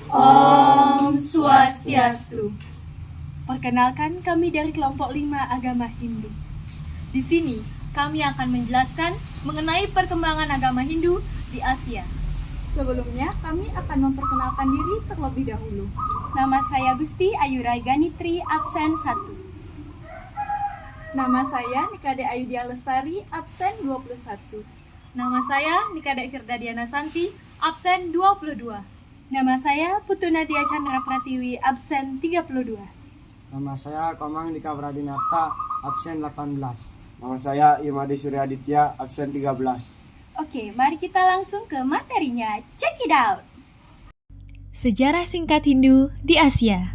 Om Swastiastu. Perkenalkan, kami dari kelompok 5 agama Hindu. Di sini kami akan menjelaskan mengenai perkembangan agama Hindu di Asia. Sebelumnya, kami akan memperkenalkan diri terlebih dahulu. Nama saya Gusti Ayu Raiganitri, absen 1. Nama saya Nikade Ayudia Lestari, absen 21. Nama saya Nikade Firdadiana Santi, absen 22. Nama saya Putu Nadia Chandra Pratiwi, absen 32. Nama saya Komang Dika Pradinata, absen 18. Nama saya Imadi Suryaditya, absen 13. Oke, mari kita langsung ke materinya. Check it out! Sejarah singkat Hindu di Asia.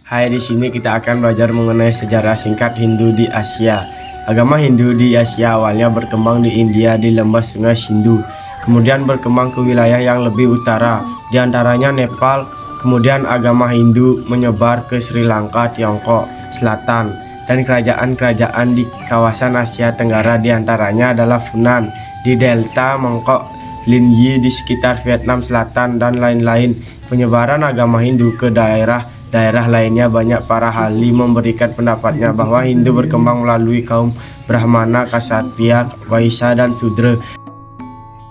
Hai, di sini kita akan belajar mengenai sejarah singkat Hindu di Asia. Agama Hindu di Asia awalnya berkembang di India di lembah sungai Sindhu, kemudian berkembang ke wilayah yang lebih utara, di antaranya Nepal. Kemudian agama Hindu menyebar ke Sri Lanka, Tiongkok Selatan, dan kerajaan-kerajaan di kawasan Asia Tenggara, di antaranya adalah Funan di delta Mongkok, Linyi di sekitar Vietnam Selatan, dan lain-lain. Penyebaran agama Hindu ke daerah lainnya, banyak para ahli memberikan pendapatnya bahwa Hindu berkembang melalui kaum Brahmana, Kshatriya, Vaisya, dan Sudra.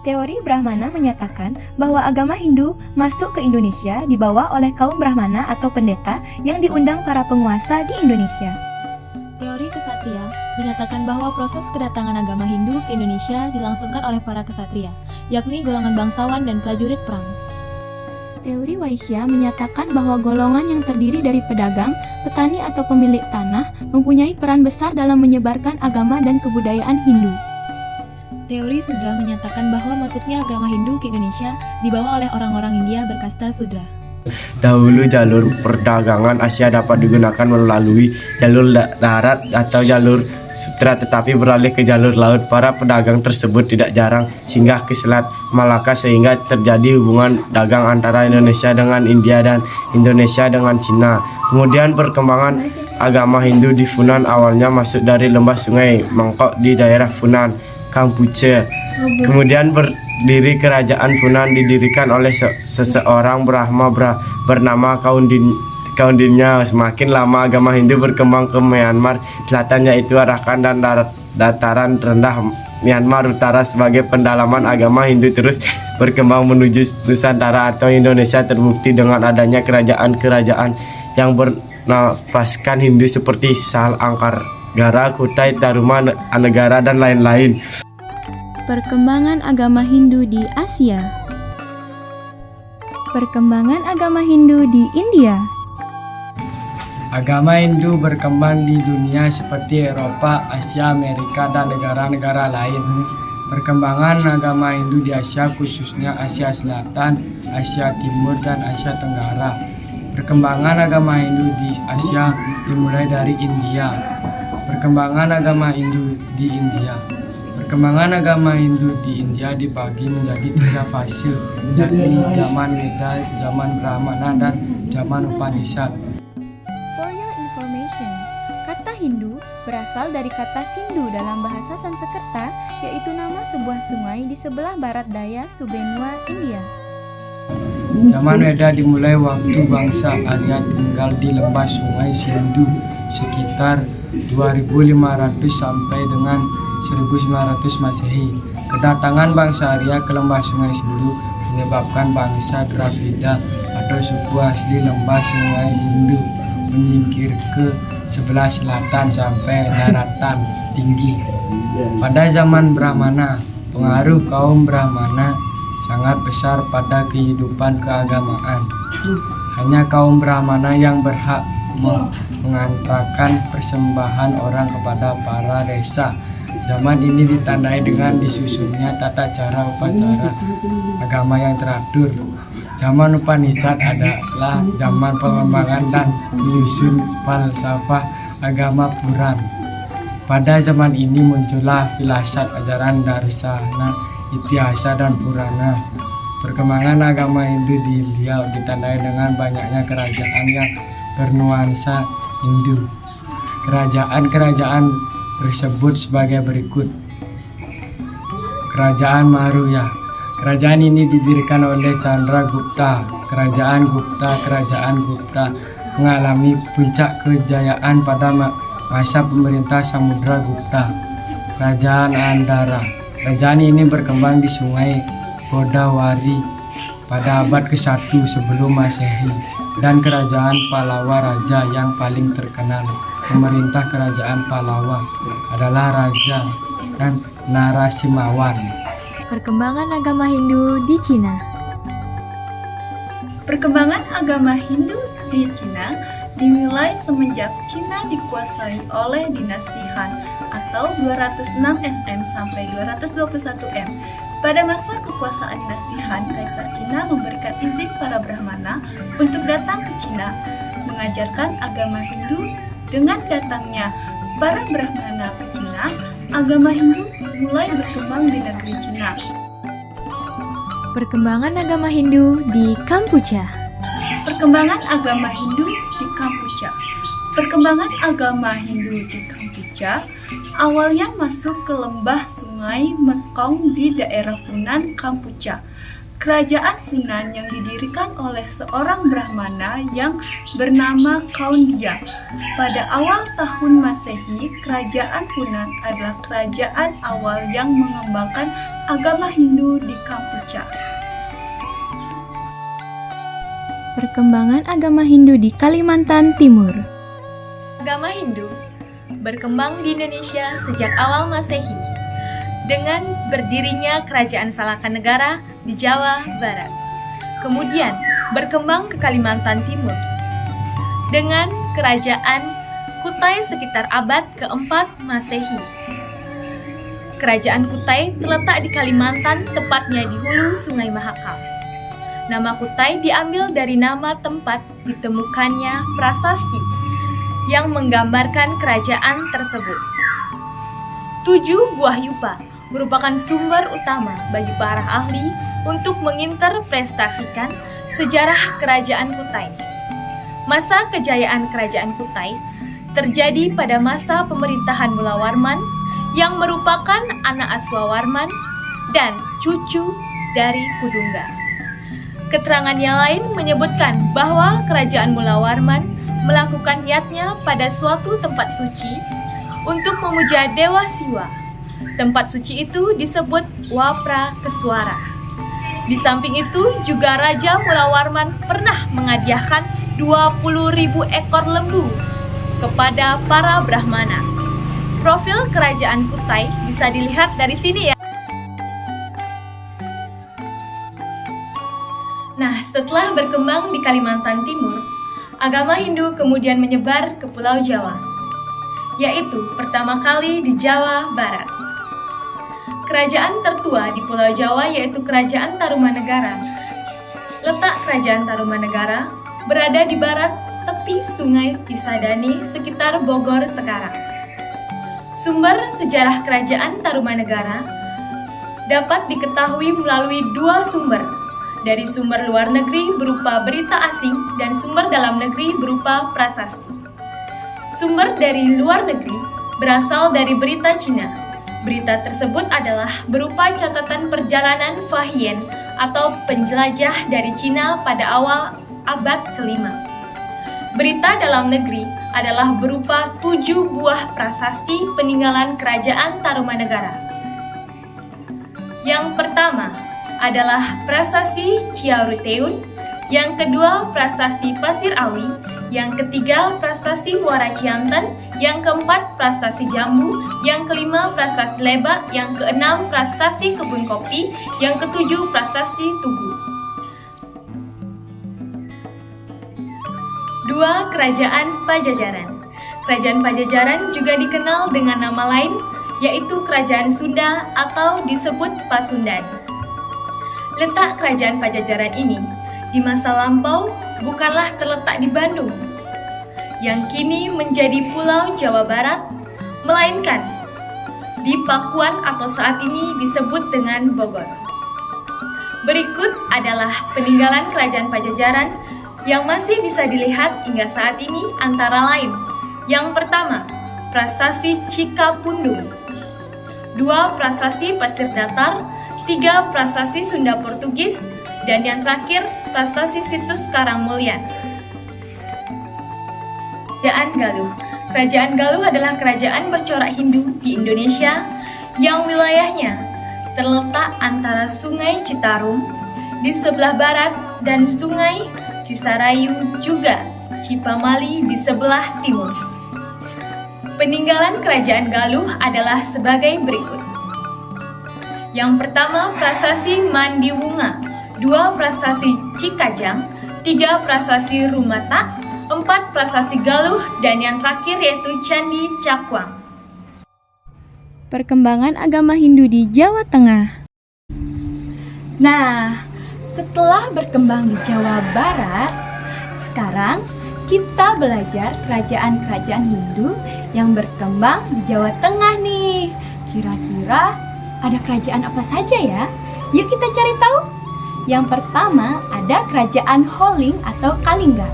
Teori Brahmana menyatakan bahwa agama Hindu masuk ke Indonesia dibawa oleh kaum Brahmana atau pendeta yang diundang para penguasa di Indonesia. Teori Kshatriya menyatakan bahwa proses kedatangan agama Hindu ke Indonesia dilangsungkan oleh para Kshatriya, yakni golongan bangsawan dan prajurit perang. Teori Vaisya menyatakan bahwa golongan yang terdiri dari pedagang, petani atau pemilik tanah mempunyai peran besar dalam menyebarkan agama dan kebudayaan Hindu. Teori Sudra menyatakan bahwa masuknya agama Hindu ke Indonesia dibawa oleh orang-orang India berkasta Sudra. Dahulu jalur perdagangan Asia dapat digunakan melalui jalur darat atau jalur sutra, tetapi beralih ke jalur laut. Para pedagang tersebut tidak jarang singgah ke Selat Malaka, sehingga terjadi hubungan dagang antara Indonesia dengan India dan Indonesia dengan Cina. Kemudian perkembangan agama Hindu di Funan awalnya masuk dari lembah sungai Mongkok di daerah Funan, Kampuchea. Kemudian berdiri kerajaan Funan didirikan oleh seseorang Brahma bernama Kaundinya. Semakin lama agama Hindu berkembang ke Myanmar Selatan, yaitu Arakan dan dataran rendah Myanmar Utara. Sebagai pendalaman agama Hindu terus berkembang menuju Nusantara atau Indonesia, terbukti dengan adanya kerajaan-kerajaan yang bernafaskan Hindu seperti Sal Angkara, Kutai Tarumanegara, dan lain-lain. Perkembangan agama Hindu di Asia. Perkembangan agama Hindu di India. Agama Hindu berkembang di dunia seperti Eropa, Asia, Amerika, dan negara-negara lain. Perkembangan agama Hindu di Asia, khususnya Asia Selatan, Asia Timur, dan Asia Tenggara. Perkembangan agama Hindu di Asia dimulai dari India. Perkembangan agama Hindu di India. Perkembangan agama Hindu di India dibagi menjadi 3 fase, yakni zaman Veda, zaman Brahmana, dan zaman Upanishad. For your information, kata Hindu berasal dari kata Sindhu dalam bahasa Sanskerta, yaitu nama sebuah sungai di sebelah barat daya Subenua, India. Zaman Veda dimulai waktu bangsa Arya tinggal di lembah sungai Sindhu sekitar 2500 sampai dengan 1900 Masehi. Kedatangan bangsa Arya ke lembah sungai Sindhu menyebabkan bangsa Dravida atau suku asli lembah sungai Sindhu menyingkir ke sebelah selatan sampai daratan tinggi. Pada zaman Brahmana, pengaruh kaum Brahmana sangat besar pada kehidupan keagamaan. Hanya kaum Brahmana yang berhak mengantarkan persembahan orang kepada para desa. Zaman ini ditandai dengan disusunnya tata cara upacara agama yang teratur. Zaman Upanishad adalah zaman pengembangan dan menyusun falsafah agama Puran. Pada zaman ini muncullah filasat ajaran Darsana, Itihasa, dan Purana. Perkembangan agama Hindu di India ditandai dengan banyaknya kerajaan yang bernuansa Hindu. Kerajaan-kerajaan tersebut sebagai berikut. Kerajaan Maurya. Kerajaan ini didirikan oleh Chandragupta. Kerajaan Gupta mengalami puncak kejayaan pada masa pemerintah Samudra Gupta. Kerajaan Andhra. Kerajaan ini berkembang di Sungai Godavari pada abad ke-1 sebelum Masehi, dan Kerajaan Pallava raja yang paling terkenal pemerintah Kerajaan Pallava adalah Raja Narasimhawan. Perkembangan agama Hindu di Cina. Perkembangan agama Hindu di Cina dimulai semenjak Cina dikuasai oleh dinasti Han atau 206 SM sampai 221 M. Pada masa kekuasaan dinasti Han, Kaisar Cina memberikan izin para Brahmana untuk datang ke Cina mengajarkan agama Hindu. Dengan datangnya para Brahmana ke Cina, agama Hindu mulai berkembang di negeri Cina. Perkembangan agama Hindu di Kampuja. Perkembangan agama Hindu di Kampuja. Perkembangan agama Hindu di Kampuja awalnya masuk ke lembah Sungai Mekong di daerah Funan, Kampuja. Kerajaan Funan yang didirikan oleh seorang Brahmana yang bernama Kaundia. Pada awal tahun Masehi, kerajaan Funan adalah kerajaan awal yang mengembangkan agama Hindu di Kampuja. Perkembangan agama Hindu di Kalimantan Timur. Agama Hindu berkembang di Indonesia sejak awal Masehi dengan berdirinya Kerajaan Salaka Negara di Jawa Barat. Kemudian berkembang ke Kalimantan Timur dengan Kerajaan Kutai sekitar abad keempat Masehi. Kerajaan Kutai terletak di Kalimantan, tepatnya di hulu Sungai Mahakam. Nama Kutai diambil dari nama tempat ditemukannya prasasti yang menggambarkan kerajaan tersebut. 7 buah yupa merupakan sumber utama bagi para ahli untuk menginterpretasikan sejarah kerajaan Kutai. Masa kejayaan kerajaan Kutai terjadi pada masa pemerintahan Mulawarman yang merupakan anak Aswawarman dan cucu dari Kudungga. Keterangan yang lain menyebutkan bahwa kerajaan Mulawarman melakukan niatnya pada suatu tempat suci untuk memuja Dewa Siwa. Tempat suci itu disebut Wapra Keswara. Di samping itu juga Raja Mulawarman pernah menghadiahkan 20.000 ekor lembu kepada para Brahmana. Profil kerajaan Kutai bisa dilihat dari sini ya. Nah, setelah berkembang di Kalimantan Timur, agama Hindu kemudian menyebar ke Pulau Jawa, yaitu pertama kali di Jawa Barat. Kerajaan tertua di Pulau Jawa yaitu Kerajaan Tarumanegara. Letak Kerajaan Tarumanegara berada di barat tepi Sungai Cisadane sekitar Bogor sekarang. Sumber sejarah Kerajaan Tarumanegara dapat diketahui melalui 2 sumber. Dari sumber luar negeri berupa berita asing dan sumber dalam negeri berupa prasasti. Sumber dari luar negeri berasal dari berita Cina. Berita tersebut adalah berupa catatan perjalanan Fahian atau penjelajah dari Cina pada awal abad ke-5. Berita dalam negeri adalah berupa 7 buah prasasti peninggalan Kerajaan Tarumanegara. Yang pertama adalah prasasti Ciaruteun, yang kedua prasasti Pasir Awi, yang ketiga prasasti Muara Ciantan, yang keempat prasasti Jambu, yang kelima prasasti Lebak, yang keenam prasasti Kebun Kopi, yang ketujuh prasasti Tugu. 2. Kerajaan Pajajaran. Kerajaan Pajajaran juga dikenal dengan nama lain, yaitu Kerajaan Sunda atau disebut Pasundan. Letak Kerajaan Pajajaran ini di masa lampau bukanlah terletak di Bandung, yang kini menjadi Pulau Jawa Barat, melainkan di Pakuan atau saat ini disebut dengan Bogor. Berikut adalah peninggalan Kerajaan Pajajaran yang masih bisa dilihat hingga saat ini antara lain. Yang pertama, Prasasti Cikapundung. 2. Prasasti Pasir Datar. 3. Prasasti Sunda Portugis. dan yang terakhir prasasti situs Karangmulyan. Kerajaan Galuh. Kerajaan Galuh adalah kerajaan bercorak Hindu di Indonesia yang wilayahnya terletak antara Sungai Citarum di sebelah barat dan Sungai Cisarayu juga Cipamali di sebelah timur. Peninggalan kerajaan Galuh adalah sebagai berikut. Yang pertama, Prasasti Mandiwunga, 2 Prasasti Cikajang, 3 Prasasti Rumata, 4 Prasasti Galuh, dan yang terakhir yaitu Candi Cakwang. Perkembangan agama Hindu di Jawa Tengah. Nah, setelah berkembang di Jawa Barat, sekarang kita belajar kerajaan-kerajaan Hindu yang berkembang di Jawa Tengah nih. Kira-kira ada kerajaan apa saja ya? Yuk kita cari tahu. Yang pertama ada Kerajaan Holing atau Kalingga.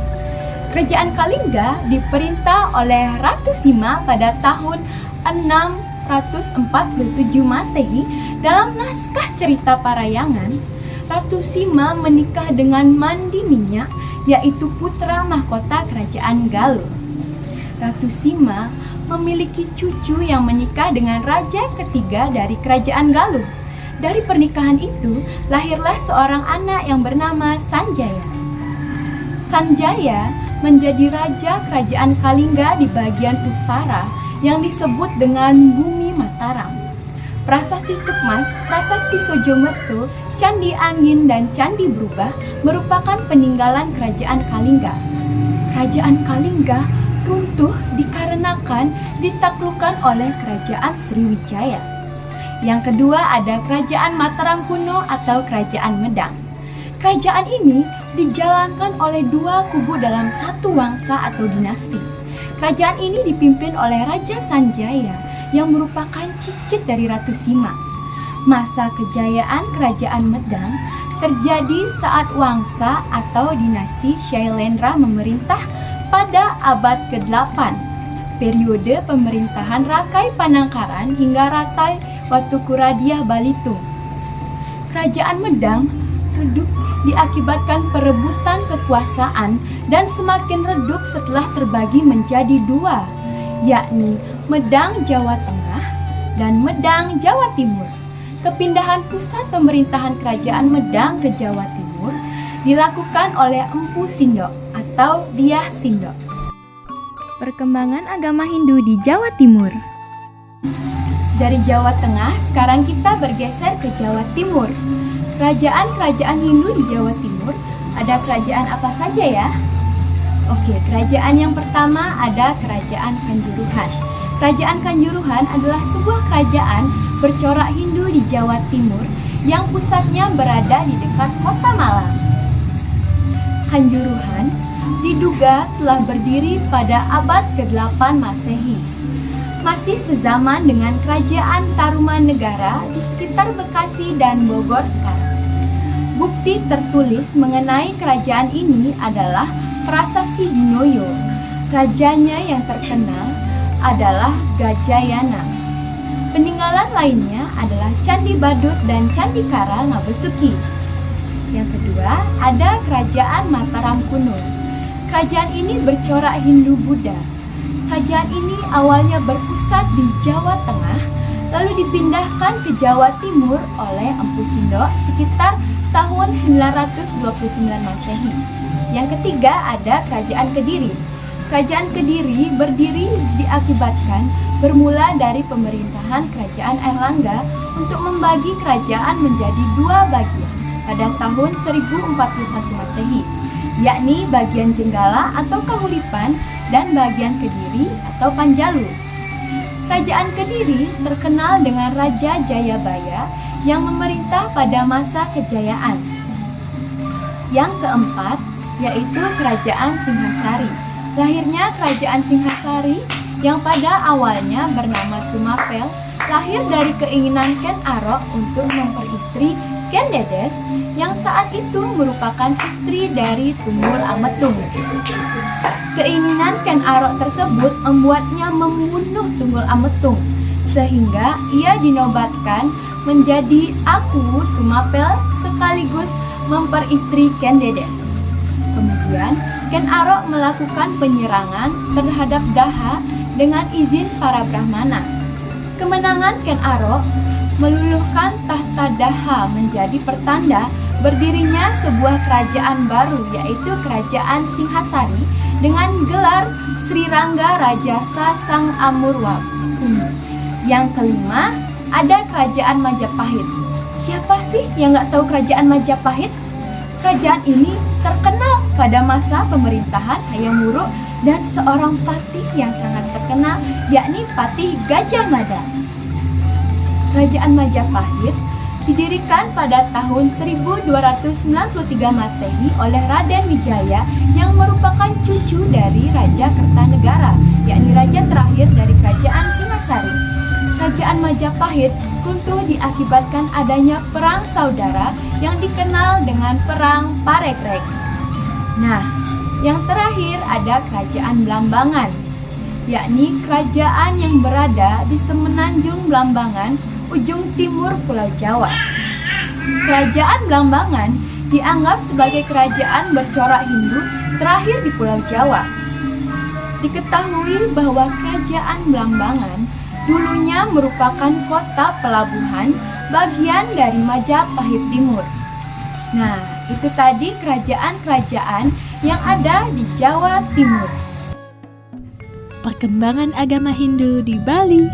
Kerajaan Kalingga diperintah oleh Ratu Sima pada tahun 647 Masehi. Dalam naskah cerita Parayangan, Ratu Sima menikah dengan Mandi Minyak, yaitu putra mahkota kerajaan Galuh. Ratu Sima memiliki cucu yang menikah dengan raja ketiga dari kerajaan Galuh. Dari pernikahan itu, lahirlah seorang anak yang bernama Sanjaya. Sanjaya menjadi raja kerajaan Kalingga di bagian utara yang disebut dengan Bumi Mataram. Prasasti Tukmas, Prasasti Sojomerto, Candi Angin, dan Candi Berubah merupakan peninggalan kerajaan Kalingga. Kerajaan Kalingga runtuh dikarenakan ditaklukkan oleh kerajaan Sriwijaya. Yang kedua ada Kerajaan Mataram Kuno atau Kerajaan Medang. Kerajaan ini dijalankan oleh 2 kubu dalam satu wangsa atau dinasti. Kerajaan ini dipimpin oleh Raja Sanjaya yang merupakan cicit dari Ratu Sima. Masa kejayaan Kerajaan Medang terjadi saat wangsa atau dinasti Shailendra memerintah pada abad ke-8. Periode pemerintahan Rakai Panangkaran hingga Rakai Watukuradiah Balitung. Kerajaan Medang redup diakibatkan perebutan kekuasaan dan semakin redup setelah terbagi menjadi 2, yakni Medang Jawa Tengah dan Medang Jawa Timur. Kepindahan pusat pemerintahan Kerajaan Medang ke Jawa Timur dilakukan oleh Empu Sindok atau Dyah Sindok. Perkembangan agama Hindu di Jawa Timur. Dari Jawa Tengah, sekarang kita bergeser ke Jawa Timur. Kerajaan-kerajaan Hindu di Jawa Timur, ada kerajaan apa saja ya? Oke, kerajaan yang pertama ada Kerajaan Kanjuruhan. Kerajaan Kanjuruhan adalah sebuah kerajaan bercorak Hindu di Jawa Timur yang pusatnya berada di dekat kota Malang. Kanjuruhan diduga telah berdiri pada abad ke-8 Masehi. Masih sezaman dengan Kerajaan Tarumanegara di sekitar Bekasi dan Bogor sekarang. Bukti tertulis mengenai kerajaan ini adalah Prasasti Dinoyo. Rajanya yang terkenal adalah Gajayana. Peninggalan lainnya adalah Candi Badut dan Candi Kara Ngabesuki. Yang kedua, ada Kerajaan Mataram Kuno. Kerajaan ini bercorak Hindu-Buddha. Kerajaan ini awalnya berpusat di Jawa Tengah, lalu dipindahkan ke Jawa Timur oleh Empu Sindok sekitar tahun 929 Masehi. Yang ketiga ada Kerajaan Kediri. Kerajaan Kediri berdiri diakibatkan bermula dari pemerintahan Kerajaan Airlangga untuk membagi kerajaan menjadi 2 bagian pada tahun 1041 Masehi, yakni bagian Jenggala atau Kahulipan dan bagian Kediri atau Panjalu. Kerajaan Kediri terkenal dengan Raja Jayabaya yang memerintah pada masa kejayaan. Yang keempat yaitu Kerajaan Singhasari. Lahirnya Kerajaan Singhasari yang pada awalnya bernama Tumapel lahir dari keinginan Ken Arok untuk memperistri Ken Dedes yang saat itu merupakan istri dari Tunggul Ametung. Keinginan Ken Arok tersebut membuatnya membunuh Tunggul Ametung sehingga ia dinobatkan menjadi Aku Tumapel sekaligus memperistri Ken Dedes. Kemudian, Ken Arok melakukan penyerangan terhadap Daha dengan izin para Brahmana. Kemenangan Ken Arok meluluhkan tahta Daha menjadi pertanda berdirinya sebuah kerajaan baru, yaitu Kerajaan Singhasari dengan gelar Sri Rangga Rajasa Sang Amurwa. Yang kelima, ada Kerajaan Majapahit. Siapa sih yang nggak tahu Kerajaan Majapahit? Kerajaan ini terkenal pada masa pemerintahan Hayam Wuruk dan seorang patih yang sangat terkenal, yakni Patih Gajah Mada. Kerajaan Majapahit didirikan pada tahun 1293 Masehi oleh Raden Wijaya yang merupakan cucu dari Raja Kertanegara, yakni raja terakhir dari Kerajaan Singasari. Kerajaan Majapahit runtuh diakibatkan adanya perang saudara yang dikenal dengan Perang Parekrek. Nah, yang terakhir ada Kerajaan Blambangan, yakni kerajaan yang berada di semenanjung Blambangan, ujung timur Pulau Jawa. Kerajaan Blambangan dianggap sebagai kerajaan bercorak Hindu terakhir di Pulau Jawa. Diketahui bahwa Kerajaan Blambangan dulunya merupakan kota pelabuhan bagian dari Majapahit Timur. Nah, itu tadi kerajaan-kerajaan yang ada di Jawa Timur. Perkembangan agama Hindu di Bali.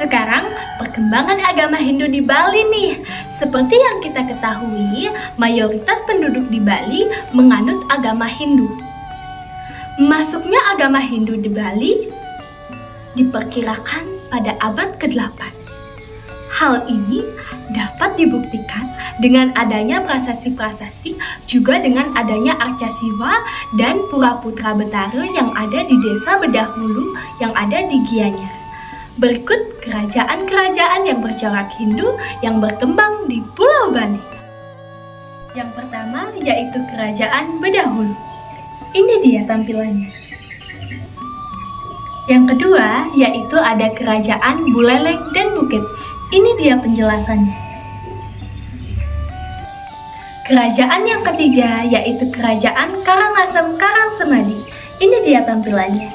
Sekarang perkembangan agama Hindu di Bali nih. Seperti yang kita ketahui, mayoritas penduduk di Bali menganut agama Hindu. Masuknya agama Hindu di Bali diperkirakan pada abad ke-8. Hal ini dapat dibuktikan dengan adanya prasasti-prasasti, juga dengan adanya Arca Siwa dan Pura Putra Betara yang ada di desa Bedahulu yang ada di Gianyar. Berikut kerajaan-kerajaan yang bercorak Hindu yang berkembang di Pulau Bali. Yang pertama yaitu Kerajaan Bedahulu. Ini dia tampilannya. Yang kedua yaitu ada Kerajaan Buleleng dan Bukit. Ini dia penjelasannya. Kerajaan yang ketiga yaitu Kerajaan Karangasem Karangsemadi. Ini dia tampilannya.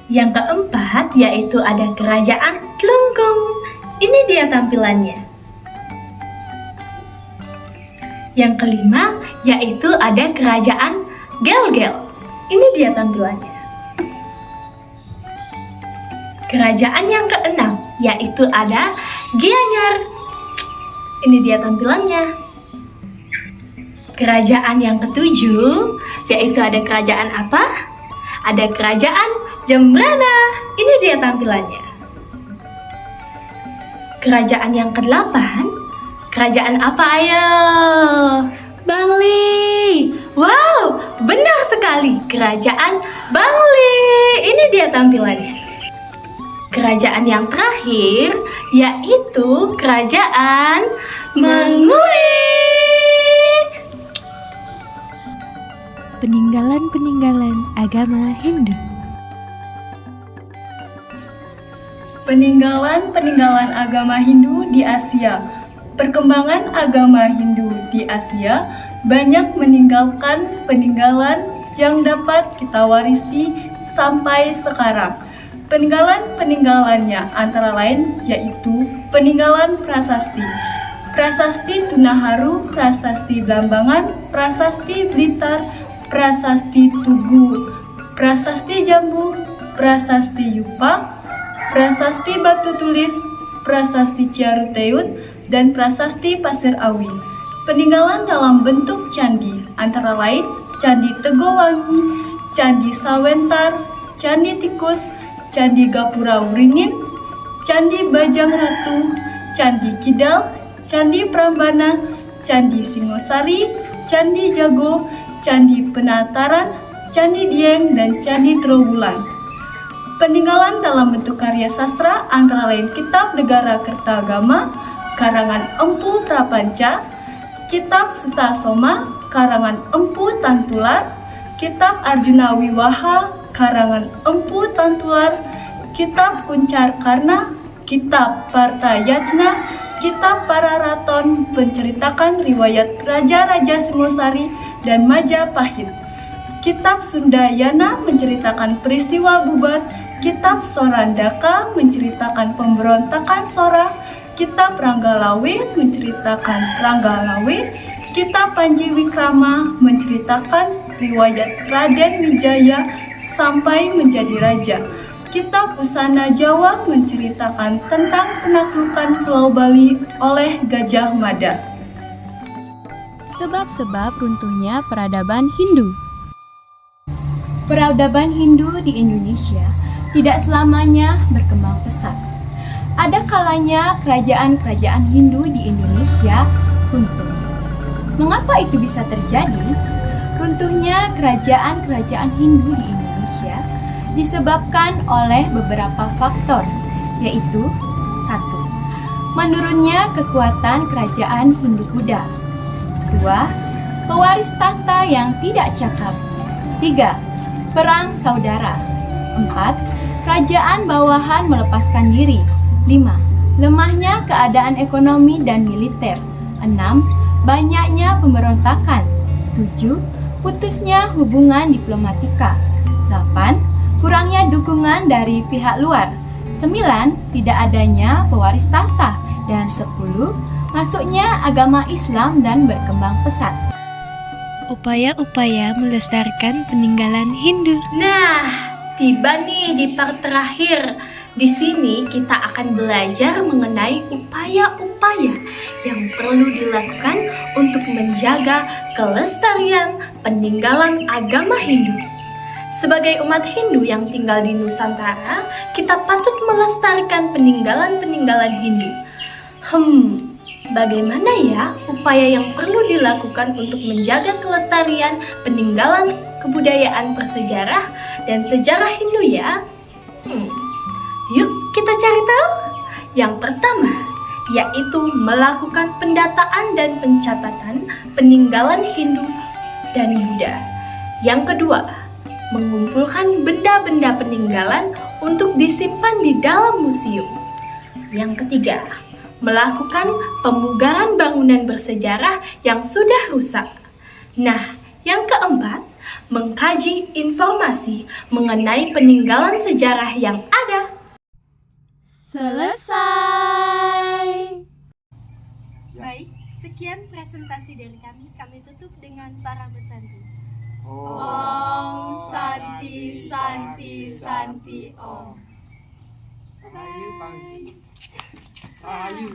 Yang keempat yaitu ada Kerajaan Klungkung. Ini dia tampilannya. Yang kelima yaitu ada Kerajaan Gelgel. Ini dia tampilannya. Kerajaan yang keenam yaitu ada Gianyar. Ini dia tampilannya. Kerajaan yang ketujuh yaitu ada kerajaan apa? Ada Kerajaan Jembrana. Ini dia tampilannya. Kerajaan yang kedelapan, kerajaan apa ayo? Bangli. Wow, benar sekali. Kerajaan Bangli. Ini dia tampilannya. Kerajaan yang terakhir yaitu Kerajaan Mengui. Peninggalan-peninggalan agama Hindu. Peninggalan-peninggalan agama Hindu di Asia. Perkembangan agama Hindu di Asia banyak meninggalkan peninggalan yang dapat kita warisi sampai sekarang. Peninggalan-peninggalannya antara lain yaitu peninggalan prasasti. Prasasti Tunaharu, Prasasti Blambangan, Prasasti Blitar, Prasasti Tugu, Prasasti Jambu, Prasasti Yupak, Prasasti Batu Tulis, Prasasti Ciaruteut, dan Prasasti Pasir Awi. Peninggalan dalam bentuk candi antara lain Candi Tegowangi, Candi Sawentar, Candi Tikus, Candi Gapura Wringin, Candi Bajang Ratu, Candi Kidal, Candi Prambana, Candi Singosari, Candi Jago, Candi Penataran, Candi Dieng, dan Candi Trowulan. Peninggalan dalam bentuk karya sastra antara lain Kitab Negara Kertagama, karangan Empu Prapanca, Kitab Sutasoma, karangan Empu Tantular, Kitab Arjuna Wiwaha, karangan Empu Tantular, Kitab Kuncar Karna, Kitab Partayajna, Kitab Pararaton menceritakan riwayat Raja-Raja Singosari dan Majapahit. Kitab Sundayana menceritakan peristiwa Bubat. Kitab Sorandaka menceritakan pemberontakan Sora. Kitab Ranggalawe menceritakan Ranggalawe. Kitab Panji Wikrama menceritakan riwayat Raden Wijaya sampai menjadi raja. Kitab Pusana Jawa menceritakan tentang penaklukan Pulau Bali oleh Gajah Mada. Sebab-sebab runtuhnya peradaban Hindu. Peradaban Hindu di Indonesia tidak selamanya berkembang pesat. Ada kalanya kerajaan-kerajaan Hindu di Indonesia runtuh. Mengapa itu bisa terjadi? Runtuhnya kerajaan-kerajaan Hindu di Indonesia disebabkan oleh beberapa faktor, yaitu 1. Menurunnya kekuatan kerajaan Hindu-Buddha. 2. Pewaris tahta yang tidak cakap. 3. Perang saudara. 4. Kerajaan bawahan melepaskan diri. 5. Lemahnya keadaan ekonomi dan militer. 6. Banyaknya pemberontakan. 7. Putusnya hubungan diplomatika. 8. Kurangnya dukungan dari pihak luar. 9. Tidak adanya pewaris tahta. Dan 10. Masuknya agama Islam dan berkembang pesat. Upaya-upaya melestarikan peninggalan Hindu. Nah, tiba nih di part terakhir. Di sini kita akan belajar mengenai upaya-upaya yang perlu dilakukan untuk menjaga kelestarian peninggalan agama Hindu. Sebagai umat Hindu yang tinggal di Nusantara, kita patut melestarikan peninggalan-peninggalan Hindu. Bagaimana ya upaya yang perlu dilakukan untuk menjaga kelestarian peninggalan kebudayaan bersejarah dan sejarah Hindu ya? Yuk kita cari tahu. Yang pertama, yaitu melakukan pendataan dan pencatatan peninggalan Hindu dan Buddha. Yang kedua, mengumpulkan benda-benda peninggalan untuk disimpan di dalam museum. Yang ketiga, melakukan pemugaran bangunan bersejarah yang sudah rusak. Nah, yang keempat, mengkaji informasi mengenai peninggalan sejarah yang ada. Selesai. Baik, sekian presentasi dari kami. Kami tutup dengan para besanti. Om Santi Santi Santi Om. Ayu, Bang. Ayu.